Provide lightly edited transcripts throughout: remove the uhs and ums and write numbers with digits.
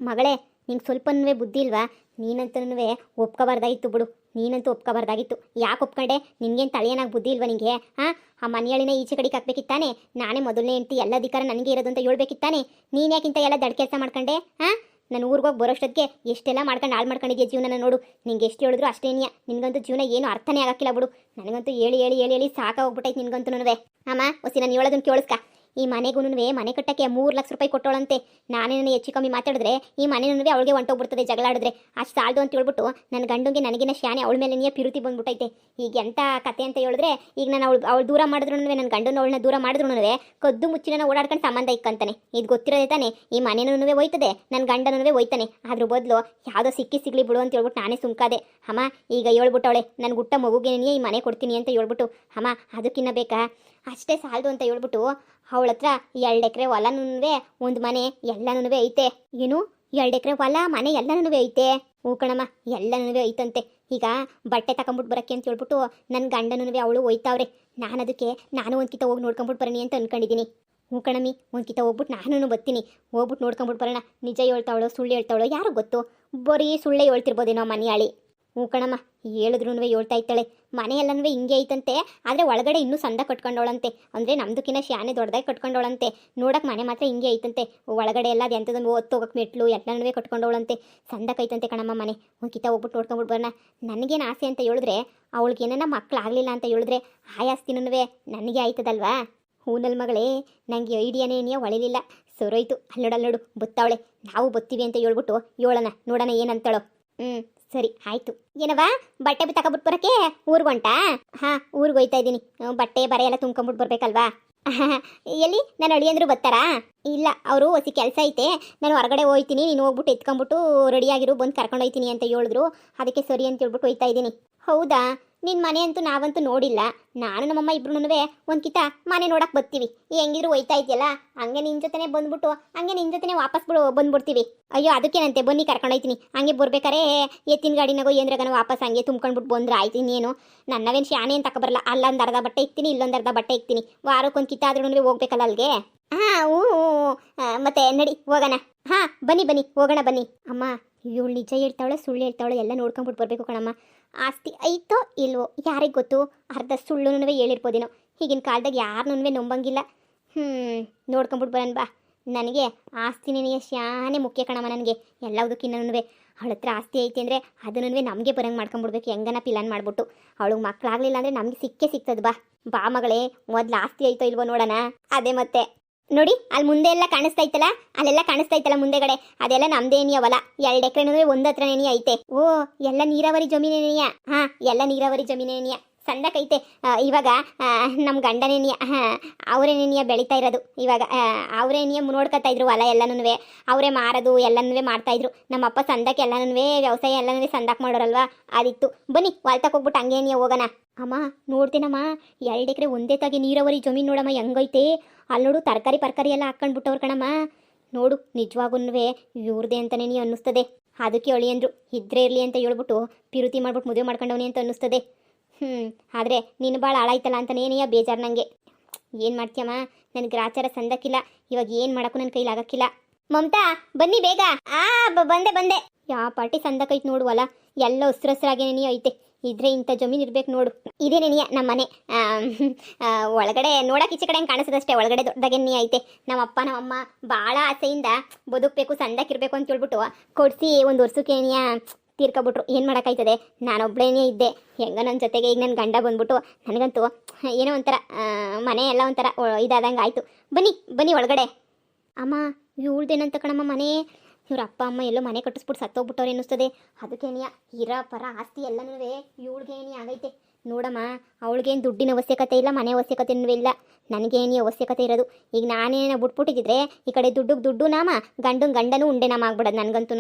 ಮಗಳೇ, ನಿಂಗೆ ಸ್ವಲ್ಪನೂ ಬುದ್ಧಿ ಇಲ್ವಾ? ನೀನಂತನೂ ಒಪ್ಕೋಬಾರ್ದಾಗಿತ್ತು ಬಿಡು. ನೀನಂತೂ ಒಪ್ಕೋಬಾರ್ದಾಗಿತ್ತು. ಯಾಕೆ ಒಪ್ಕೊಂಡೆ? ನಿನ್ಗೇನು ತಲೆಯೇನಾಗಿ ಬುದ್ಧಿ ಇಲ್ವಾ ನಿಂಗೆ? ಹಾಂ, ಆ ಮನೆಯಳಿನ ಈಚೆ ಕಡೆಗೆ ಹಾಕ್ಬೇಕಿತ್ತಾನೆ. ನಾನೇ ಮೊದಲನೇ ಹೆಂಡ್ತಿ, ಎಲ್ಲ ಅಧಿಕಾರ ನನಗೆ ಇರೋದು ಅಂತ ಹೇಳ್ಬೇಕಿತ್ತಾನೆ. ನೀನು ಯಾಕಿಂತ ಎಲ್ಲ ದಡ್ ಕೆಲಸ ಮಾಡ್ಕೊಂಡೆ? ಹಾಂ, ನಾನು ಊರಿಗೆ ಹೋಗಿ ಬರೋಷ್ಟೊತ್ತಿಗೆ ಎಷ್ಟೆಲ್ಲ ಮಾಡ್ಕೊಂಡು ಹಾಳು ಮಾಡ್ಕೊಂಡಿದ್ಯಾ ಜೀವನ ನೋಡು. ನಿಂಗೆ ಎಷ್ಟು ಹೇಳಿದ್ರು ಅಷ್ಟೇನಿಯ. ನಿನ್ಗಂತೂ ಜೀವನ ಏನು ಅರ್ಥನೇ ಆಗಕ್ಕಿಲ್ಲ ಬಿಡು. ನನಗಂತೂ ಹೇಳಿ ಹೇಳಿ ಹೇಳಿ ಹೇಳಿ ಸಾಕಾಗೋಗ್ಬಿಟ್ಟೈತೆ ನಿನ್ಗಂತೂ ನನವೇ. ಅಮ್ಮ ಹೊಸಿ ನಾನು ಹೇಳೋದನ್ನು ಕೇಳಿಸ್ಕ. ಈ ಮನೆಗೂ ಮನೆ ಕಟ್ಟಕ್ಕೆ 3 ಲಕ್ಷ ರೂಪಾಯಿ ಕೊಟ್ಟೋಳಂತೆ. ನಾನೇ ಹೆಚ್ಚು ಕಮ್ಮಿ ಮಾತಾಡಿದ್ರೆ ಈ ಮನೆನೂ ಅವಳಿಗೆ ಹೊಂಟೋಗ್ಬಿಡ್ತದೆ ಜಗಳಾಡಿದ್ರೆ. ಅಷ್ಟು ಸಾಲದು ಅಂತ ಹೇಳ್ಬಿಟ್ಟು ನನ್ನ ಗಂಡಂಗೆ ನನಗಿನ ಶಾನೆ ಅವಳ ಮೇಲೆ ನೀ ಪಿರುತಿ ಬಂದ್ಬಿಟ್ಟೈತೆ. ಈಗ ಎಂಥ ಕತೆ ಅಂತ ಹೇಳಿದ್ರೆ, ಈಗ ನಾನು ಅವಳು ದೂರ ಮಾಡಿದ್ರು ನನ್ನ ಗಂಡನ ಅವಳನ್ನ ದೂರ ಮಾಡಿದ್ರು ಕದ್ದು ಮುಚ್ಚಿನ ಓಡಾಡ್ಕೊಂಡು ಸಂಬಂಧ ಇಕ್ಕಂತಾನೆ. ಇದು ಗೊತ್ತಿರೋದೇ ತಾನೆ. ಈ ಮನೆನೂ ಹೋಯ್ತದೆ, ನನ್ನ ಗಂಡನೂ ಹೋಯ್ತಾನೆ. ಅದ್ರ ಬದಲು ಯಾವುದೋ ಸಿಗ್ಲಿ ಬಿಡು ಅಂತ ಹೇಳ್ಬಿಟ್ಟು ನಾನೇ ಸುಮ್ಕಾದೆ. ಅಮ್ಮ ಈಗ ಹೇಳ್ಬಿಟ್ಟವಳೆ ನನ್ನ ಗುಟ್ಟ ಮಗುಗೆ ನೀ ಈ ಮನೆ ಕೊಡ್ತೀನಿ ಅಂತ ಹೇಳ್ಬಿಟ್ಟು. ಅಮ್ಮ ಅದಕ್ಕಿನ್ನ ಬೇಕಾ? ಅಷ್ಟೇ ಸಾಲದು ಅಂತ ಹೇಳ್ಬಿಟ್ಟು ಅವಳ ಹತ್ರ 2 ಎಕರೆ ಹೊಲನೂ ಒಂದು ಮನೆ ಎಲ್ಲನೂ ಐತೆ. ಏನು 2 ಎಕರೆ ಹೊಲ ಮನೆ ಎಲ್ಲನೂ ಐತೆ? ಹೂ ಕಣಮ್ಮ, ಎಲ್ಲನೂ ಐತಂತೆ. ಈಗ ಬಟ್ಟೆ ತಗೊಂಬಿಟ್ಟು ಬರೋಕ್ಕೆ ಅಂತ ಹೇಳ್ಬಿಟ್ಟು ನನ್ನ ಗಂಡನೂ ಅವಳು ಹೋಯ್ತಾವ್ರೆ. ನಾನು ಒಂದು ಕಿತ ಹೋಗಿ ನೋಡ್ಕೊಂಬಿಟ್ಟು ಬರೋಣ ಅಂತ ಅಂದ್ಕೊಂಡಿದ್ದೀನಿ. ಹ್ಞೂ ಕಣಮ್ಮಿ, ಒಂದು ಕಿತ ಹೋಗ್ಬಿಟ್ಟು ನಾನು ಬರ್ತೀನಿ. ಹೋಗ್ಬಿಟ್ಟು ನೋಡ್ಕೊಂಬಿಟ್ಟು ಬರೋಣ. ನಿಜ ಹೇಳ್ತಾವಳೋ ಸುಳ್ಳು ಹೇಳ್ತಾವಳೋ ಯಾರು ಗೊತ್ತು. ಬರೀ ಸುಳ್ಳೇ ಹೇಳ್ತಿರ್ಬೋದೇನೋ ಮನೆಯಾಳಿ. ಹ್ಞೂ ಕಣಮ್ಮ, ಹೇಳಿದ್ರು ಹೇಳ್ತಾ ಇದ್ದಾಳೆ. ಮನೆಯೆಲ್ಲನೂ ಹಿಂಗೆ ಐತಂತೆ. ಆದರೆ ಒಳಗಡೆ ಇನ್ನೂ ಸಂದ ಕಟ್ಕೊಂಡವಳಂತೆ. ಅಂದರೆ ನಮ್ದಕ್ಕಿಂತ ಶಾನೆ ದೊಡ್ಡದಾಗಿ ಕಟ್ಕೊಂಡವಳಂತೆ. ನೋಡೋಕೆ ಮನೆ ಮಾತ್ರ ಹಿಂಗೆ ಐತಂತೆ. ಒಳಗಡೆ ಎಲ್ಲ ಅದು ಎಂಥದೊಂದು ಹೋಗಕ್ಕೆ ಮೆಟ್ಲು ಎಲ್ಲನೂ ಕಟ್ಕೊಂಡವಳಂತೆ. ಸಂದಕ್ಕೈತಂತೆ ಕಣಮ್ಮ ಮನೆ. ಒಂದು ಕಿತ ಹೋಗ್ಬಿಟ್ಟು ನೋಡ್ಕೊಂಬಿಟ್ಟು ಬರೋಣ. ನನಗೇನು ಆಸೆ ಅಂತ ಹೇಳಿದ್ರೆ, ಅವಳಿಗೆ ಏನಾರ ಮಕ್ಕಳಾಗಲಿಲ್ಲ ಅಂತ ಹೇಳಿದ್ರೆ ಆಯಾಸ್ತಿನೂ ನನಗೆ ಆಯ್ತದಲ್ವಾ? ಹೂನಲ್ಲಿ ಮಗಳೇ, ನನಗೆ ಐಡಿಯಾನೇ ಹೊಳಿಲಿಲ್ಲ. ಸರೋಯ್ತು. ಅಲ್ಲೋಡು ಬತ್ತಾವಳೆ. ನಾವು ಬತ್ತೀವಿ ಅಂತ ಹೇಳ್ಬಿಟ್ಟು ಹೇಳೋಣ, ನೋಡೋಣ ಏನಂತಾಳೋ. ಸರಿ ಆಯ್ತು. ಏನವಾ ಬಟ್ಟೆ ತಗೊಬಿಟ್ಟು ಬರೋಕ್ಕೆ ಊರಿಗೆ ಹೊಂಟಾ? ಹಾಂ, ಊರಿಗೆ ಹೋಯ್ತಾ ಇದ್ದೀನಿ. ಬಟ್ಟೆ ಬರೆ ಎಲ್ಲ ತುಂಬ್ಕೊಂಬಿಟ್ಟು ಬರ್ಬೇಕಲ್ವಾ? ಎಲ್ಲಿ ನನ್ನ ಅಳಿಯಂದ್ರು ಬರ್ತಾರಾ? ಇಲ್ಲ, ಅವರು ಹೊಸಿ ಕೆಲಸ ಐತೆ, ನಾನು ಹೊರಗಡೆ ಹೋಯ್ತೀನಿ, ನೀನು ಹೋಗ್ಬಿಟ್ಟು ಎತ್ಕೊಂಬಿಟ್ಟು ರೆಡಿಯಾಗಿರು, ಬಂದು ಕರ್ಕೊಂಡು ಹೋಯ್ತೀನಿ ಅಂತ ಹೇಳಿದ್ರು. ಅದಕ್ಕೆ ಸರಿ ಅಂತ ಹೇಳ್ಬಿಟ್ಟು ಹೋಯ್ತಾ ಇದ್ದೀನಿ. ಹೌದಾ? ನಿನ್ನ ಮನೆ ಅಂತೂ ನಾವಂತೂ ನೋಡಿಲ್ಲ. ನಾನು ನಮ್ಮಮ್ಮ ಇಬ್ರು ಒಂದು ಕಿತ ಮನೆ ನೋಡಕ್ಕೆ ಬರ್ತೀವಿ. ಹೆಂಗಿದ್ರು ಹೋಯ್ತಾ ಇದೆಯಲ್ಲ, ಹಂಗೆ ನಿನ್ನ ಜೊತೆನೇ ಬಂದ್ಬಿಟ್ಟು ಹಂಗೆ ನಿನ್ನ ಜೊತೆನೇ ವಾಪಸ್ ಬಂದ್ಬಿಡ್ತೀವಿ. ಅಯ್ಯೋ ಅದಕ್ಕೇನಂತೆ, ಬನ್ನಿ ಕರ್ಕೊಂಡು ಹೋಯ್ತೀನಿ. ಹಂಗೆ ಬರ್ಬೇಕಾರೆ ಎತ್ತಿನ ಗಾಡಿನಾಗೋ ಏನ್ರಾಗನೋ ವಾಪಸ್ ಹಂಗೆ ತುಂಬ್ಕೊಂಡ್ಬಿಟ್ಟು ಬಂದ್ರೆ ಆಯ್ತು. ಇನ್ನೇನು ನನ್ನವೇನು ಶಾನೆ ಅಂತ ತಗೊಬರಲ್ಲ. ಅಲ್ಲೊಂದು ಅರ್ಧ ಬಟ್ಟೆ ಇಕ್ತೀನಿ, ಇಲ್ಲೊಂದು ಅರ್ಧ ಬಟ್ಟೆ ಇಕ್ತೀನಿ. ವಾರಕ್ಕೊಂದು ಕಿತ ಆದ್ರೂ ಹೋಗ್ಬೇಕಲ್ಲ ಅಲ್ಲಿಗೆ. ಹಾಂ, ಹ್ಞೂ, ಮತ್ತೆ ನಡಿ ಹೋಗೋಣ. ಹಾಂ, ಬನ್ನಿ ಹೋಗೋಣ ಬನ್ನಿ. ಅಮ್ಮ, ಇವಳು ನಿಜ ಹೇಳ್ತಾವಳೆ ಸುಳ್ಳು ಹೇಳ್ತಾವಳೆ ಎಲ್ಲ ನೋಡ್ಕೊಂಬಿಟ್ಟು ಬರಬೇಕು ಕಣಮ್ಮ. ಆಸ್ತಿ ಐತೋ ಇಲ್ವೋ ಯಾರಿಗೆ ಗೊತ್ತು. ಅರ್ಧ ಸುಳ್ಳು ಹೇಳಿರ್ಬೋದೇನೋ. ಈಗಿನ ಕಾಲದಾಗ ಯಾರನ್ನೂ ನಂಬಂಗಿಲ್ಲ. ನೋಡ್ಕೊಂಬಿಟ್ಟು ಬರೋಣ ಬಾ. ನನಗೆ ಆಸ್ತಿನೇ ಶಾನೆ ಮುಖ್ಯ ಕಣಮ್ಮ. ನನಗೆ ಎಲ್ಲದಕ್ಕಿನ್ನೂ ಅವಳ ಹತ್ರ ಆಸ್ತಿ ಐತೆ ಅಂದರೆ ಅದನ್ನೂ ನಮಗೆ ಬರಂಗೆ ಮಾಡ್ಕೊಂಬಿಡ್ಬೇಕು. ಹೆಂಗನ ಪ್ಲಾನ್ ಮಾಡಿಬಿಟ್ಟು ಅವಳಿಗೆ ಮಕ್ಕಳಾಗಲಿಲ್ಲ ಅಂದರೆ ನಮಗೆ ಸಿಗ್ತದೆ. ಬಾ ಮಗಳೇ, ಮೊದಲು ಆಸ್ತಿ ಐತೋ ಇಲ್ವೋ ನೋಡೋಣ. ಅದೇ ಮತ್ತೆ ನೋಡಿ, ಅಲ್ಲಿ ಮುಂದೆ ಎಲ್ಲ ಕಾಣಿಸ್ತಾ ಇತ್ತಲ್ಲ, ಅಲ್ಲೆಲ್ಲ ಕಾಣಿಸ್ತಾ ಇತ್ತಲ್ಲ ಮುಂದೆಗಡೆ, ಅದೆಲ್ಲ ನಮ್ದೇನಿಯವಲ್ಲ. 2 ಎಕರೆನೂ ಒಂದು ಹತ್ರನೇನಿ ಐತೆ. ಓ, ಎಲ್ಲ ನೀರಾವರಿ ಜಮೀನೇನಿಯ? ಹಾಂ, ಎಲ್ಲ ನೀರಾವರಿ ಜಮೀನೇನಿಯ. ಸಂದಕೈತೆ. ಇವಾಗ ನಮ್ಮ ಗಂಡನೇನಿಯ, ಅವರೇನೇನಿಯ ಬೆಳೀತಾ ಇರೋದು. ಇವಾಗ ಅವರೇನಿಯ ನೋಡ್ಕೊತಾ ಇದ್ರು ಹೊಲ ಎಲ್ಲನೂ. ಅವರೇ ಮಾರೋದು ಎಲ್ಲನೂ ಮಾಡ್ತಾಯಿದ್ರು. ನಮ್ಮಪ್ಪ ಸಂದಕ್ಕೆ ಎಲ್ಲನೂ ವ್ಯವಸಾಯ ಎಲ್ಲನೂ ಸಂದಕ್ಕೆ ಮಾಡೋರಲ್ವಾ, ಅದಿತ್ತು. ಬನ್ನಿ ಹೊಲ್ತಕ್ಕೆ ಹೋಗ್ಬಿಟ್ಟು ಹಂಗೇನಿಯ ಹೋಗೋಣ. ಅಮ್ಮ ನೋಡ್ತೀನಮ್ಮ, 2 ಎಕರೆ ಒಂದೇ ತಾಗಿ ನೀರಾವರಿ ಜಮೀನು ನೋಡಮ್ಮ ಹೆಂಗೈತೆ. ಅಲ್ಲಿ ನೋಡು, ತರಕಾರಿ ಎಲ್ಲ ಹಾಕ್ಕೊಂಡ್ಬಿಟ್ಟವ್ರು ಕಣಮ್ಮ. ನೋಡು, ನಿಜವಾಗೂ ಇವ್ರದೇ ಅಂತಲೇ ನೀ ಅನ್ನಿಸ್ತದೆ. ಅದಕ್ಕೆ ಅಳಿಯಂದ್ರು ಇದ್ರೇ ಇರಲಿ ಅಂತ ಹೇಳ್ಬಿಟ್ಟು ಪಿರುತಿ ಮಾಡ್ಬಿಟ್ಟು ಮದುವೆ ಮಾಡ್ಕೊಂಡವನಿ ಅಂತ ಅನ್ನಿಸ್ತದೆ. ಆದರೆ ನೀನು ಭಾಳ ಹಾಳಾಯ್ತಲ್ಲ ಅಂತನೇನೆಯ ಬೇಜಾರು ನನಗೆ. ಏನು ಮಾಡ್ತೀಯಮ್ಮ, ನನಗೆ ಗ್ರಾಚಾರ ಸಂದಕ್ಕಿಲ್ಲ. ಇವಾಗ ಏನು ಮಾಡೋಕ್ಕೂ ನನ್ನ ಕೈಲಿ ಆಗಕ್ಕಿಲ್ಲ. ಮಮತಾ ಬನ್ನಿ ಬೇಗ. ಬಂದೆ. ಯಾವ ಪಾರ್ಟಿ ಸಂದಕೈತೆ ನೋಡುವಲ್ಲ, ಎಲ್ಲ ಹಸ್ರಾಗೇನೇ ಐತೆ. ಇದ್ರೆ ಇಂಥ ಜಮೀನು ಇರ್ಬೇಕು ನೋಡು. ಇದೇನೇನಿಯ ನಮ್ಮ ಮನೆ. ಒಳಗಡೆ ನೋಡಕ್ಕೆ ಈಚೆ ಕಡೆ ಕಾಣಿಸೋದಷ್ಟೇ, ಒಳಗಡೆ ದೊಡ್ಡದಾಗೇನೇ ಐತೆ. ನಮ್ಮಪ್ಪ ನಮ್ಮಮ್ಮ ಭಾಳ ಆಸೆಯಿಂದ ಬದುಕಬೇಕು ಸಂದಕ್ಕಿರ್ಬೇಕು ಅಂತ ಹೇಳ್ಬಿಟ್ಟು ಕೊಡಿಸಿ ಒಂದು ವರ್ಷಕ್ಕೇನಿಯ ತೀರ್ಕೊಬಿಟ್ರು. ಏನು ಮಾಡೋಕ್ಕಾಯ್ತದೆ, ನಾನೊಬ್ಳೇನೇ ಇದ್ದೆ. ಹೆಂಗ ನನ್ನ ಜೊತೆಗೆ ಈಗ ನನ್ನ ಗಂಡ ಬಂದ್ಬಿಟ್ಟು ನನಗಂತೂ ಏನೋ ಒಂಥರ ಮನೆ ಎಲ್ಲ ಒಂಥರ ಇದಾದಂಗೆ ಆಯಿತು. ಬನ್ನಿ ಒಳಗಡೆ. ಅಮ್ಮ, ಇವಳ್ದೇನಂತ ಕಣಮ್ಮ ಮನೆ. ಇವ್ರ ಅಪ್ಪ ಅಮ್ಮ ಎಲ್ಲೋ ಮನೆ ಕಟ್ಟಿಸ್ಬಿಟ್ಟು ಸತ್ತೋಗ್ಬಿಟ್ಟವ್ರು ಅನ್ನಿಸ್ತದೆ. ಅದಕ್ಕೇನಿಯ ಇರ ಪರ ಆಸ್ತಿ ಎಲ್ಲನೂ ಇವಳಿಗೇನಿ ಆಗೈತೆ. ನೋಡಮ್ಮ, ಅವಳಿಗೇನು ದುಡ್ಡಿನ ಅವಶ್ಯಕತೆ ಇಲ್ಲ, ಮನೆ ಅವಶ್ಯಕತೆನೂ ಇಲ್ಲ. ನನಗೇನಿ ಅವಶ್ಯಕತೆ ಇರೋದು. ಈಗ ನಾನೇನ ಬಿಟ್ಬಿಟ್ಟಿದ್ರೆ ಈ ಕಡೆ ದುಡ್ಡು ನಾಮ, ಗಂಡನೂ ಉಂಡೆ ನಾಮ ಆಗ್ಬಿಡೋದು ನನಗಂತೂ.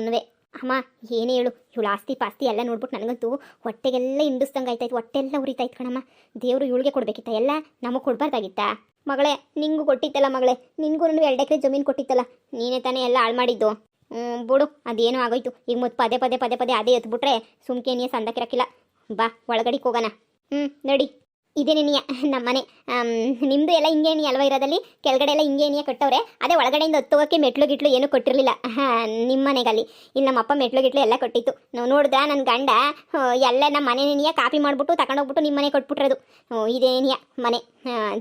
ಅಮ್ಮ ಏನೇ ಹೇಳು, ಇವಳು ಆಸ್ತಿ ಪಾಸ್ತಿ ಎಲ್ಲ ನೋಡ್ಬಿಟ್ಟು ನನಗಂತೂ ಹೊಟ್ಟೆಗೆಲ್ಲ ಹಿಂಡಿಸ್ದಂಗೆ ಆಯ್ತಾಯ್ತು. ಹೊಟ್ಟೆಲ್ಲ ಉರಿತಾಯ್ತು ಕಣಮ್ಮ. ದೇವರು ಇವಳಿಗೆ ಕೊಡಬೇಕಿತ್ತ, ಎಲ್ಲ ನಮಗೆ ಕೊಡಬಾರ್ದಾಗಿತ್ತಾ? ಮಗಳೇ, ನಿಂಗೂ ಕೊಟ್ಟಿತ್ತಲ್ಲ ಮಗಳೇ, ನಿನಗೂ 2 ಎಕರೆ ಜಮೀನು ಕೊಟ್ಟಿತ್ತಲ್ಲ, ನೀನೇ ತಾನೇ ಎಲ್ಲ ಹಾಳು ಮಾಡಿದ್ದು. ಬಿಡು, ಅದೇನೋ ಆಗೋಯ್ತು. ಈಗ ಮತ್ತೆ ಪದೇ ಅದೇ ಎತ್ಬಿಟ್ರೆ ಸುಮ್ಕೇನಿಯ ಸಂದಕ್ಕಿರಕ್ಕಿಲ್ಲ. ಬಾ ಒಳಗಡಿಗೆ ಹೋಗೋಣ. ನಡಿ. ಇದೇನೇನಿಯ ನಮ್ಮನೆ. ನಿಮ್ಮದು ಎಲ್ಲ ಹಿಂಗೇನಿ ಅಲ್ವಾ ಇರೋದಲ್ಲಿ, ಕೆಳಗಡೆ ಎಲ್ಲ ಹಿಂಗೇನಿಯ ಕಟ್ಟವ್ರೆ. ಅದೇ ಒಳಗಡೆಯಿಂದ ಹತ್ತೋಗೋಕ್ಕೆ ಮೆಟ್ಲು ಗಿಟ್ಲು ಏನೂ ಕೊಟ್ಟಿರಲಿಲ್ಲ ನಿಮ್ಮ ಮನೆಗಲ್ಲಿ. ಇಲ್ಲಿ ನಮ್ಮಪ್ಪ ಮೆಟ್ಲು ಗಿಟ್ಲು ಎಲ್ಲ ಕೊಟ್ಟಿತ್ತು. ನಾವು ನೋಡ್ದೆ ನನ್ನ ಗಂಡ ಎಲ್ಲ ನಮ್ಮ ಮನೆನೇನಿಯ ಕಾಪಿ ಮಾಡಿಬಿಟ್ಟು ತಗೊಂಡೋಗ್ಬಿಟ್ಟು ನಿಮ್ಮ ಮನೆ ಕೊಟ್ಬಿಟ್ರದು. ಇದೇನಿಯ ಮನೆ.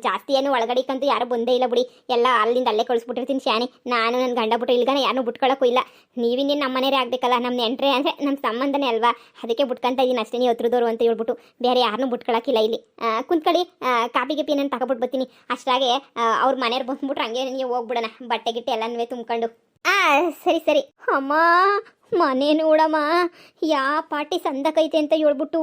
ಜಾಸ್ತಿ ಏನು ಒಳಗಡೆಕ್ಕಂತೂ ಯಾರು ಬಂದೇ ಇಲ್ಲ ಬಿಡಿ, ಎಲ್ಲ ಅಲ್ಲಿಂದ ಅಲ್ಲೇ ಕಳಿಸ್ಬಿಟ್ಟಿರ್ತೀನಿ ಶಾನೆ. ನಾನು ನನ್ನ ಗಂಡ ಬಿಟ್ಟು ಇಲ್ಗಾನೆ ಯಾರು ಬಿಟ್ಕೊಳ್ಳೋಕ್ಕೂ ಇಲ್ಲ. ನೀವಿನ್ನೇನು ನಮ್ಮ ಮನೆಯೇ ಆಗಬೇಕಲ್ಲ, ನಮ್ಮ ನೆಂಟ್ರೆ ಅಂದರೆ ನಮ್ಮ ಸಂಬಂಧನೇ ಅಲ್ವಾ, ಅದಕ್ಕೆ ಬಿಟ್ಕೊಂತ ಇದ್ದೀನಿ ಅಷ್ಟೇ. ನೀವು ಹತ್ರದವರು ಅಂತ ಹೇಳ್ಬಿಟ್ಟು ಬೇರೆ ಯಾರನ್ನೂ ಬಿಟ್ಕೊಳ್ಳೋಕ್ಕಿಲ್ಲ ಇಲ್ಲಿ. ಕುಂತ್ಕೊಳ್ಳಿ, ಕಾಪಿ ಗಿಪಿ ನಾನು ತಗೊಬಿಟ್ಟು ಬರ್ತೀನಿ. ಅಷ್ಟಾಗೆ ಅವ್ರ ಮನೆಯವ್ರು ಬಂದ್ಬಿಟ್ರೆ ಹಂಗೆ ನೀವು ಹೋಗ್ಬಿಡೋಣ, ಬಟ್ಟೆ ಗಿಟ್ಟೆ ಎಲ್ಲನೂ ತುಂಬ್ಕೊಂಡು. ಸರಿ ಸರಿ. ಅಮ್ಮ ಮನೆ ನೋಡಮ್ಮ, ಯಾ ಪಾಟಿ ಸಂದಕೈತೆ ಅಂತ ಹೇಳ್ಬಿಟ್ಟು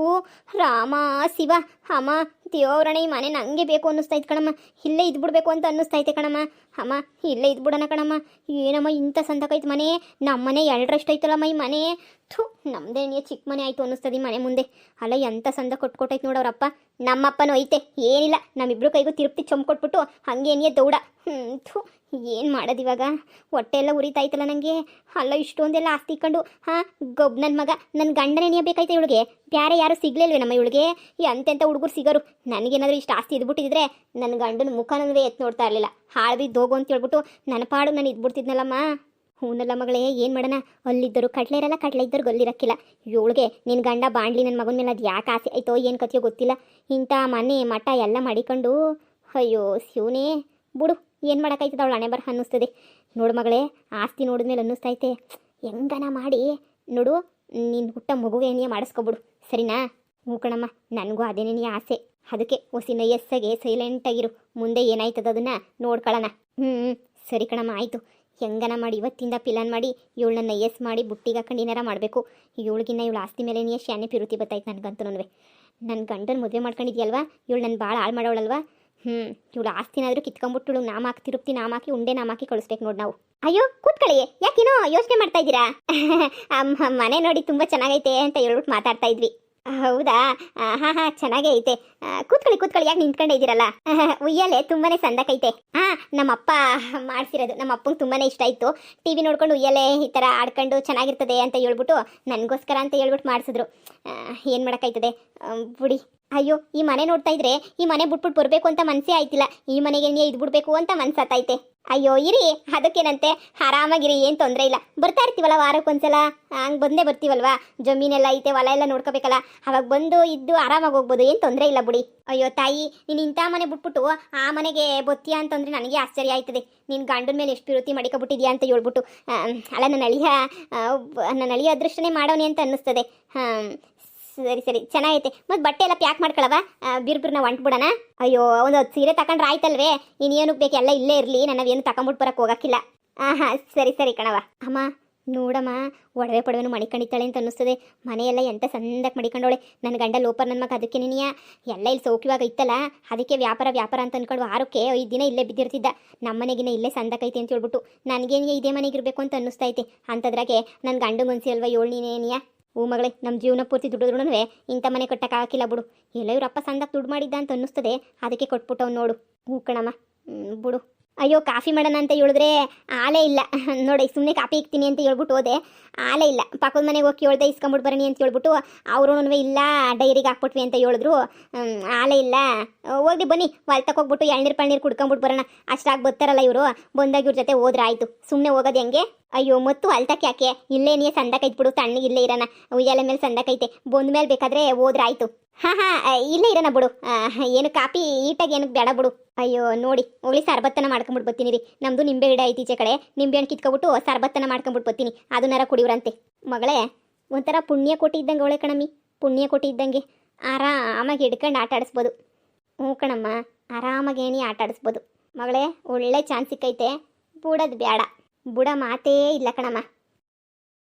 ರಾಮ ಶಿವ. ಅಮ್ಮ ದೇವ್ರಣ, ಈ ಮನೆ ನನಗೆ ಬೇಕು ಅನ್ನಿಸ್ತೈತೆ ಕಣಮ್ಮ. ಇಲ್ಲೇ ಇದ್ಬಿಡ್ಬೇಕು ಅಂತ ಅನ್ನಿಸ್ತೈತೆ ಕಣಮ್ಮ. ಅಮ್ಮ ಇಲ್ಲೇ ಇದ್ಬಿಡೋಣ ಕಣಮ್ಮ. ಏನಮ್ಮ ಇಂಥ ಸಂದಕೈತೆ ಮನೆ, ನಮ್ಮ ಮನೆ ಎರಡರಷ್ಟೈತಲ್ಲಮ್ಮ ಈ ಮನೆ. ಥೂ, ನಮ್ಮದೇನಿಯ ಚಿಕ್ಕ ಮನೆ ಆಯಿತು ಅನ್ನಿಸ್ತದೆ ಈ ಮನೆ ಮುಂದೆ. ಅಲ್ಲ ಎಂಥ ಸಂದ ಕೊಟ್ಕೊಟ್ಟೈತೆ ನೋಡೋರಪ್ಪ. ನಮ್ಮಪ್ಪನೂ ಐತೆ, ಏನಿಲ್ಲ, ನಮ್ಮಿಬ್ರು ಕೈಗೂ ತಿರುಪ್ತಿ ಚೊಂಬು ಕೊಟ್ಬಿಟ್ಟು ಹಂಗೇನಿಯ ದೌಡ. ಥೂ, ಏನು ಮಾಡೋದು ಇವಾಗ, ಹೊಟ್ಟೆ ಎಲ್ಲ ಉರಿತಾಯ್ತಲ್ಲ ನನಗೆ. ಅಲ್ಲ ಇಷ್ಟೊಂದೆಲ್ಲ ಆಸ್ತಿ ಇಕ್ಕೊಂಡು ಗೊಬ್ಬ ನನ್ನ ಮಗ, ನನ್ನ ಗಂಡನೇ ಬೇಕಾಯ್ತು ಇವಳಿಗೆ. ಬೇರೆ ಯಾರು ಸಿಗ್ಲಿಲ್ವೇ ನಮ್ಮ ಇವಳಿಗೆ? ಎಂತೆಂಥ ಹುಡುಗರು ಸಿಗೋರು. ನನಗೇನಾದರೂ ಇಷ್ಟು ಆಸ್ತಿ ಇದ್ಬಿಟ್ಟಿದ್ರೆ ನನ್ನ ಗಂಡನ ಮುಖನೂ ಎತ್ತು ನೋಡ್ತಾ ಇರಲಿಲ್ಲ. ಹಾಳು ಬಿದ್ದು ಹೋಗು ಅಂತ ಹೇಳ್ಬಿಟ್ಟು ನನ್ನ ಪಾಡು ನಾನು ಇದ್ಬಿಡ್ತಿದ್ನಲ್ಲಮ್ಮ. ಹೂನಲ್ಲ ಮಗಳೇ, ಏನು ಮಾಡೋಣ, ಅಲ್ಲಿದ್ದರು ಕಟ್ಲೆ ಇರಲ್ಲ, ಕಟ್ಲೆ ಇದ್ದರು ಗೊಲ್ಲಿರಕ್ಕಿಲ್ಲ. ಇವಳಿಗೆ ನಿನ್ನ ಗಂಡ ಬಾಂಡ್ಲಿ ನನ್ನ ಮಗನ ಮೇಲೆ ಅದು ಯಾಕೆ ಆಸೆ ಆಯ್ತೋ ಏನು ಕಥೆಯೋ ಗೊತ್ತಿಲ್ಲ. ಇಂಥ ಮನೆ ಮಠ ಎಲ್ಲ ಮಾಡಿಕೊಂಡು, ಅಯ್ಯೋ ಶಿವನೇ ಬಿಡು, ಏನು ಮಾಡೋಕ್ಕಾಯ್ತದ ಅವಳು ಹಣೆ ಬರ ಅನ್ನಿಸ್ತದೆ. ನೋಡು ಮಗಳೇ, ಆಸ್ತಿ ನೋಡಿದ್ಮೇಲೆ ಅನ್ನಿಸ್ತೈತೆ, ಹೆಂಗನ ಮಾಡಿ ನೋಡು ನಿನ್ನ ಹುಟ್ಟ ಮಗುವೇನಿಯ ಮಾಡಿಸ್ಕೊಬಿಡು, ಸರಿನಾ? ಹ್ಞೂ ಕಣಮ್ಮ, ನನಗೂ ಅದೇನೇ ಆಸೆ. ಅದಕ್ಕೆ ಹೊಸಿನ ಎಸ್ಸಾಗೆ ಸೈಲೆಂಟಾಗಿರು, ಮುಂದೆ ಏನಾಯ್ತದ ಅದನ್ನು ನೋಡ್ಕೊಳ್ಳೋಣ. ಸರಿ ಕಣಮ್ಮ, ಆಯಿತು. ಹೆಂಗನ ಮಾಡಿ ಇವತ್ತಿಂದ ಪ್ಲಾನ್ ಮಾಡಿ ಇವಳನ್ನ ಎಸ್ ಮಾಡಿ ಬುಟ್ಟಿಗೆ ಹಾಕೊಂಡು ಏನಾರ ಮಾಡಬೇಕು. ಇವಳಿಗಿನ್ನ ಇವಳು ಆಸ್ತಿ ಮೇಲೆ ನೀ ಶಾನೆ ಪಿರುತಿ ಬತ್ತಾಯ್ತು ನನಗಂತೂ. ನನ್ನ ಗಂಡನ ಮದುವೆ ಮಾಡ್ಕೊಂಡಿದ್ಯಲ್ವಾ, ಇವಳು ನನ್ನ ಭಾಳ ಹಾಳು ಮಾಡೋಳಲ್ವಾ. ಇವಳು ಆಸ್ತಿನಾದರೂ ಕಿತ್ಕೊಂಡ್ಬಿಟ್ಟು ನಾಮಾಕಿ ತಿರುಪ್ತಿ ನಾಮಾಕಿ ಉಂಡೆ ನಾಮಾಕಿ ಕಳಿಸ್ಬೇಕು ನೋಡಿ ನಾವು. ಅಯ್ಯೋ ಕೂತ್ಕೊಳ್ಳಿ, ಯಾಕೇನೋ ಯೋಚನೆ ಮಾಡ್ತಾ ಇದ್ದೀರಾ? ಮನೆ ನೋಡಿ ತುಂಬ ಚೆನ್ನಾಗೈತೆ ಅಂತ ಹೇಳ್ಬಿಟ್ಟು ಮಾತಾಡ್ತಾ ಇದ್ವಿ. ಹೌದಾ? ಹಾಂ ಚೆನ್ನಾಗೇ ಐತೆ. ಕೂತ್ಕೊಳ್ಳಿ, ಯಾಕೆ ನಿಂತ್ಕೊಂಡೇ ಇದ್ದೀರಲ್ಲ? ಉಯ್ಯಲೆ ತುಂಬಾ ಸಂದಕೈತೆ. ನಮ್ಮಪ್ಪ ಮಾಡಿಸಿರೋದು, ನಮ್ಮ ಅಪ್ಪಂಗೆ ತುಂಬಾ ಇಷ್ಟ ಆಯಿತು. ಟಿ ವಿ ನೋಡ್ಕೊಂಡು ಉಯ್ಯಲೆ ಈ ಥರ ಆಡ್ಕೊಂಡು ಚೆನ್ನಾಗಿರ್ತದೆ ಅಂತ ಹೇಳ್ಬಿಟ್ಟು ನನಗೋಸ್ಕರ ಅಂತ ಹೇಳ್ಬಿಟ್ಟು ಮಾಡಿಸಿದ್ರು. ಏನು ಮಾಡೋಕ್ಕಾಯ್ತದೆ ಬಿಡಿ. ಅಯ್ಯೋ, ಈ ಮನೆ ನೋಡ್ತಾ ಇದ್ರೆ ಈ ಮನೆ ಬಿಟ್ಬಿಟ್ಟು ಬರಬೇಕು ಅಂತ ಮನಸ್ಸೇ ಆಯ್ತಿಲ್ಲ. ಈ ಮನೆಗೆ ನೀ ಇದು ಬಿಡಬೇಕು ಅಂತ ಮನ್ಸತ್ತೈತೆ. ಅಯ್ಯೋ ಇರಿ, ಅದಕ್ಕೇನಂತೆ, ಆರಾಮಾಗಿರಿ, ಏನು ತೊಂದರೆ ಇಲ್ಲ. ಬರ್ತಾ ಇರ್ತೀವಲ್ಲ ವಾರಕ್ಕೊಂದ್ಸಲ, ಹಂಗೆ ಬಂದೇ ಬರ್ತೀವಲ್ವಾ. ಜಮೀನೆಲ್ಲ ಐತೆ, ಹೊಲ ಎಲ್ಲ ನೋಡ್ಕೋಬೇಕಲ್ಲ, ಅವಾಗ ಬಂದು ಇದ್ದು ಆರಾಮಾಗಿ ಹೋಗ್ಬೋದು, ಏನು ತೊಂದರೆ ಇಲ್ಲ ಬಿಡಿ. ಅಯ್ಯೋ ತಾಯಿ, ನೀನು ಇಂಥ ಮನೆ ಬಿಟ್ಬಿಟ್ಟು ಆ ಮನೆಗೆ ಬತ್ತೀಯಾ ಅಂತಂದರೆ ನನಗೆ ಆಶ್ಚರ್ಯ ಆಯ್ತದೆ. ನಿನ್ನ ಗಂಡನ ಮೇಲೆ ಎಷ್ಟು ವಿರುತಿ ಮಡಿಕೊಬಿಟ್ಟಿದ್ಯಾ ಅಂತ ಹೇಳ್ಬಿಟ್ಟು. ಅಲ್ಲ, ನನ್ನ ಅಳಿಯ ಅದೃಷ್ಟನೇ ಮಾಡೋನೆ ಅಂತ ಅನ್ನಿಸ್ತದೆ. ಸರಿ ಚೆನ್ನಾಗೈತೆ. ಮತ್ತು ಬಟ್ಟೆ ಎಲ್ಲ ಪ್ಯಾಕ್ ಮಾಡ್ಕೊಳವ, ಬಿರ್ಬಿರ್ನ ಹೊಂಟ್ಬಿಡೋಣ. ಅಯ್ಯೋ, ಒಂದು ಸೀರೆ ತಗೊಂಡ್ರೆ ಆಯ್ತಲ್ವೇ, ಇನ್ನೇನಕ್ಕೆ ಬೇಕು, ಎಲ್ಲ ಇಲ್ಲೇ ಇರಲಿ, ನಾವೇನು ತಗೊಂಬಿಟ್ಟು ಬರೋಕ್ಕೆ ಹೋಗಕ್ಕಿಲ್ಲ. ಹಾಂ ಸರಿ ಕಣವ. ಅಮ್ಮ ನೋಡಮ್ಮ, ಒಡವೆ ಪಡವೆನು ಮಡಿಕೊಂಡಿದ್ದಾಳೆ ಅಂತ ಅನ್ನಿಸ್ತದೆ. ಮನೆಯೆಲ್ಲ ಎಂಥ ಸಂದಕ್ಕೆ ಮಡಿಕೊಂಡವಳೆ. ನನ್ನ ಗಂಡ ಲೋಪರ್ ನನ್ನ ಮಗ, ಅದಕ್ಕೆ ನೀನಿಯ ಎಲ್ಲ ಇಲ್ಲಿ ಸೌಖ್ಯವಾಗಿ ಇತ್ತಲ್ಲ, ಅದಕ್ಕೆ ವ್ಯಾಪಾರ ಅಂತ ಅಂದ್ಕೊಂಡು ವಾರಕ್ಕೆ 5 ದಿನ ಇಲ್ಲೇ ಬಿದ್ದಿರ್ತಿದ್ದ. ನಮ್ಮ ಮನೆಗಿನ ಇಲ್ಲೇ ಸಂದಕೈತೆ ಅಂತ ಹೇಳ್ಬಿಟ್ಟು ನನಗೇನಿಗೆ ಇದೇ ಮನೆಗಿರಬೇಕು ಅಂತ ಅನ್ನಿಸ್ತೈತೆ. ಅಂಥದ್ರಾಗೆ ನನ್ನ ಗಂಡು ಮನ್ಸಿ ಅಲ್ವಾ ಏಳ್ನೇನಿಯ. ಹೂ ಮಗಳೇ, ನಮ್ಮ ಜೀವನ ಪೂರ್ತಿ ದುಡಿದ್ರೂ ಇಂಥ ಮನೆ ಕಟ್ಟಕ್ಕಾಗಿಲ್ಲ ಬಿಡು. ಎಲ್ಲ ಇವರಪ್ಪ ಸಂದಕ್ಕೆ ದುಡ್ಡು ಮಾಡಿದ್ದ ಅಂತ ಅನ್ನಿಸ್ತದೆ, ಅದಕ್ಕೆ ಕೊಟ್ಬಿಟ್ಟವ್ ನೋಡು. ಹೂ ಕಣಮ್ಮ, ಬಿಡು. ಅಯ್ಯೋ, ಕಾಫಿ ಮಾಡೋಣ ಅಂತ ಹೇಳಿದ್ರೆ ಆಲೇ ಇಲ್ಲ ನೋಡಿ. ಸುಮ್ಮನೆ ಕಾಫಿ ಇಕ್ತೀನಿ ಅಂತ ಹೇಳ್ಬಿಟ್ಟು ಹೋದೆ, ಆಲೇ ಇಲ್ಲ. ಪಕ್ಕದ ಮನೆಗೆ ಹೋಗಿ ಹೇಳ್ದೆ ಇಸ್ಕೊಂಬಿಟ್ಟು ಬರಣಿ ಅಂತ ಹೇಳ್ಬಿಟ್ಟು ಅವರು ಇಲ್ಲ ಡೈರಿಗೆ ಹಾಕ್ಬಿಟ್ವಿ ಅಂತ ಹೇಳಿದ್ರು. ಆಲೇ ಇಲ್ಲ. ಹೋಗಿ ಬನ್ನಿ, ಹೊಲ್ತಕ್ಕೆ ಹೋಗ್ಬಿಟ್ಟು ಎಳ್ನೀರು ಪಳ್ನೀರು ಕುಡ್ಕೊಂಬಿಟ್ಟು ಬರೋಣ. ಅಷ್ಟಾಗಿ ಬರ್ತಾರಲ್ಲ ಇವರು, ಬಂದಾಗ ಇವ್ರ ಜೊತೆ ಹೋದ್ರೆ ಆಯಿತು. ಸುಮ್ಮನೆ ಹೋಗೋದು ಹೆಂಗೆ? ಅಯ್ಯೋ, ಮತ್ತು ಹೊಲ್ತಕ್ಕೆ ಯಾಕೆ, ಇಲ್ಲೇ ನೀ ಸಂದಕೈತೆ ಬಿಡು, ತಣ್ಣಗೆ ಇಲ್ಲೇ ಇರೋಣ. ಉಯ್ಯಾಲೆ ಮೇಲೆ ಸಂದಕೈತೆ, ಬಂದ ಮೇಲೆ ಬೇಕಾದರೆ ಹೋದ್ರೆ ಆಯಿತು. ಹಾಂ ಇಲ್ಲೇ ಇರೋಣ ಬಿಡು. ಏನು ಕಾಪಿ ಈಟಾಗಿ ಏನಕ್ಕೆ ಬೇಡ ಬಿಡು. ಅಯ್ಯೋ ನೋಡಿ, ಹೋಗ್ಲಿ ಸರ್ಬತ್ತನ ಮಾಡ್ಕೊಂಬಿಟ್ಟು ಬರ್ತೀನಿ ರೀ. ನಮ್ಮದು ನಿಂಬೆ ಗಿಡ ಐತಿ ಈಚೆ ಕಡೆ, ನಿಂಬೆ ಹಣ್ಣು ಕಿತ್ಕೊಬಿಟ್ಟು ಸರ್ಬತ್ತನ ಮಾಡ್ಕೊಂಬಿಟ್ಟು ಬರ್ತೀನಿ. ಅದನ್ನಾರ ಕುಡಿವ್ರಂತೆ. ಮಗಳೇ, ಒಂಥರ ಪುಣ್ಯ ಕೋಟಿ ಇದ್ದಂಗೆ ಅವಳೆ ಕಣಮ್ಮಿ, ಪುಣ್ಯ ಕೋಟಿ ಇದ್ದಂಗೆ. ಆರಾಮಾಗಿ ಹಿಡ್ಕೊಂಡು ಆಟ ಆಡಿಸ್ಬೋದು. ಹ್ಞೂ ಕಣಮ್ಮ, ಆರಾಮಾಗಿ ಏನಿ ಆಟ ಆಡಿಸ್ಬೋದು. ಮಗಳೇ, ಒಳ್ಳೆ ಚಾನ್ಸ್ ಸಿಕ್ಕೈತೆ, ಬುಡೋದು ಬೇಡ. ಬುಡ ಮಾತೇ ಇಲ್ಲ ಕಣಮ್ಮ.